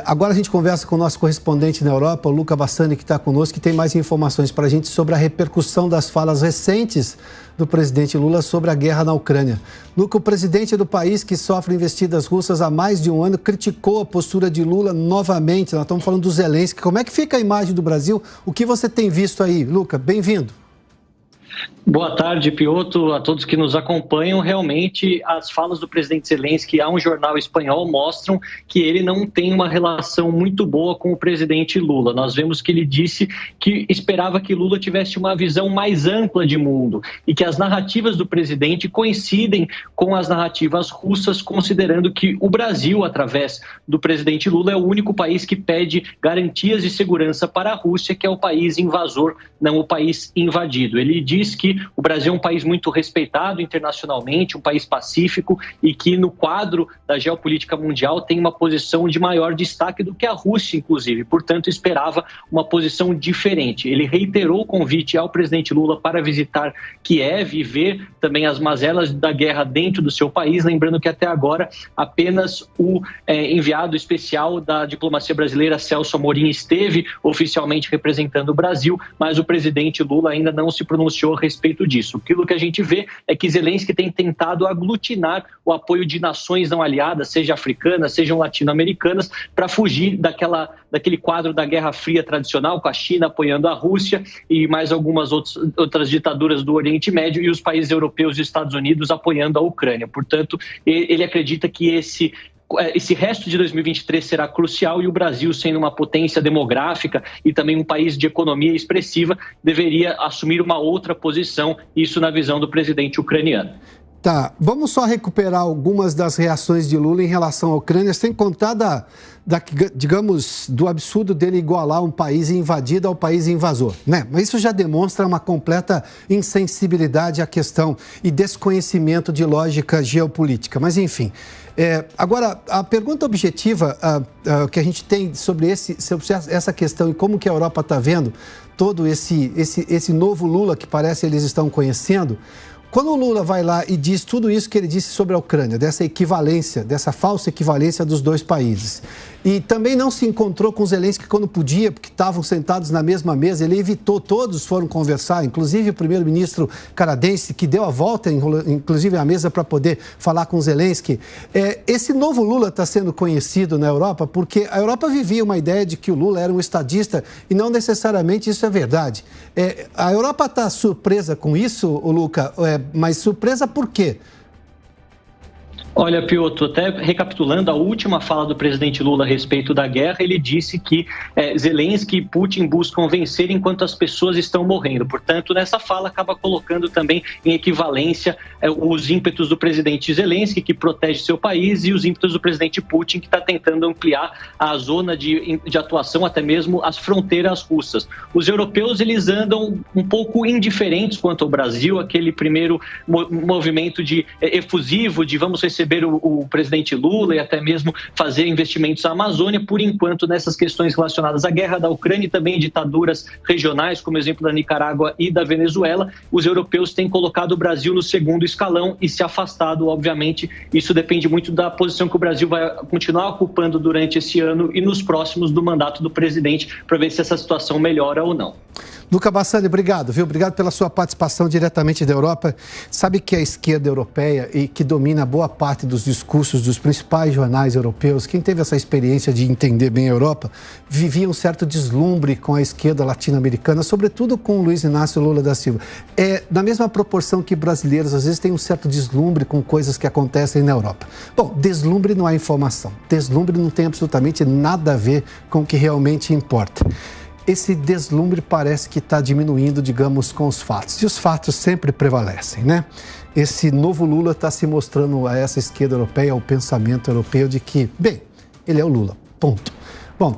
Agora a gente conversa com o nosso correspondente na Europa, o Luca Bassani, que está conosco, que tem mais informações para a gente sobre a repercussão das falas recentes do presidente Lula sobre a guerra na Ucrânia. Luca, o presidente do país que sofre investidas russas há mais de um ano criticou a postura de Lula novamente. Nós estamos falando do Zelensky. Como é que fica a imagem do Brasil? O que você tem visto aí? Luca, bem-vindo. Boa tarde, Piotr, a todos que nos acompanham. Realmente, as falas do presidente Zelensky a um jornal espanhol mostram que ele não tem uma relação muito boa com o presidente Lula. Nós vemos que ele disse que esperava que Lula tivesse uma visão mais ampla de mundo e que as narrativas do presidente coincidem com as narrativas russas, considerando que o Brasil, através do presidente Lula, é o único país que pede garantias de segurança para a Rússia, que é o país invasor, não o país invadido. Ele diz que o Brasil é um país muito respeitado internacionalmente, um país pacífico e que no quadro da geopolítica mundial tem uma posição de maior destaque do que a Rússia, inclusive. Portanto, esperava uma posição diferente. Ele reiterou o convite ao presidente Lula para visitar Kiev e ver também as mazelas da guerra dentro do seu país, lembrando que até agora apenas o enviado especial da diplomacia brasileira, Celso Amorim, esteve oficialmente representando o Brasil, mas o presidente Lula ainda não se pronunciou a respeito disso. Aquilo que a gente vê é que Zelensky tem tentado aglutinar o apoio de nações não aliadas, seja africanas, sejam latino-americanas, para fugir daquele quadro da Guerra Fria tradicional, com a China apoiando a Rússia e mais algumas outras ditaduras do Oriente Médio e os países europeus e Estados Unidos apoiando a Ucrânia. Portanto, ele acredita que esse resto de 2023 será crucial e o Brasil, sendo uma potência demográfica e também um país de economia expressiva, deveria assumir uma outra posição, isso na visão do presidente ucraniano. Tá, vamos só recuperar algumas das reações de Lula em relação à Ucrânia, sem contar digamos, do absurdo dele igualar um país invadido ao país invasor, né? Mas isso já demonstra uma completa insensibilidade à questão e desconhecimento de lógica geopolítica. Mas, enfim, agora, a pergunta objetiva que a gente tem sobre essa questão e como que a Europa está vendo todo esse novo Lula que parece eles estão conhecendo. Quando o Lula vai lá e diz tudo isso que ele disse sobre a Ucrânia, dessa equivalência, dessa falsa equivalência dos dois países, e também não se encontrou com Zelensky quando podia, porque estavam sentados na mesma mesa, ele evitou, todos foram conversar, inclusive o primeiro-ministro canadense, que deu a volta, inclusive à mesa, para poder falar com Zelensky. Esse novo Lula está sendo conhecido na Europa porque a Europa vivia uma ideia de que o Lula era um estadista e não necessariamente isso é verdade. A Europa está surpresa com isso, Luca? Mas surpresa por quê? Olha, Piotr, até recapitulando a última fala do presidente Lula a respeito da guerra, ele disse que Zelensky e Putin buscam vencer enquanto as pessoas estão morrendo. Portanto, nessa fala acaba colocando também em equivalência os ímpetos do presidente Zelensky, que protege seu país, e os ímpetos do presidente Putin, que está tentando ampliar a zona de atuação, até mesmo as fronteiras russas. Os europeus, eles andam um pouco indiferentes quanto ao Brasil, aquele primeiro movimento efusivo de vamos receber o presidente Lula e até mesmo fazer investimentos na Amazônia, por enquanto nessas questões relacionadas à guerra da Ucrânia e também ditaduras regionais, como o exemplo da Nicarágua e da Venezuela, os europeus têm colocado o Brasil no segundo escalão e se afastado, obviamente. Isso depende muito da posição que o Brasil vai continuar ocupando durante esse ano e nos próximos do mandato do presidente, para ver se essa situação melhora ou não. Luca Bassani, obrigado, viu? Obrigado pela sua participação diretamente da Europa. Sabe que a esquerda europeia, e que domina boa parte dos discursos dos principais jornais europeus, quem teve essa experiência de entender bem a Europa, vivia um certo deslumbre com a esquerda latino-americana, sobretudo com o Luiz Inácio Lula da Silva. Na mesma proporção que brasileiros, às vezes, têm um certo deslumbre com coisas que acontecem na Europa. Bom, deslumbre não é informação. Deslumbre não tem absolutamente nada a ver com o que realmente importa. Esse deslumbre parece que está diminuindo, digamos, com os fatos. E os fatos sempre prevalecem, né? Esse novo Lula está se mostrando a essa esquerda europeia, ao pensamento europeu de que, bem, ele é o Lula, ponto. Bom,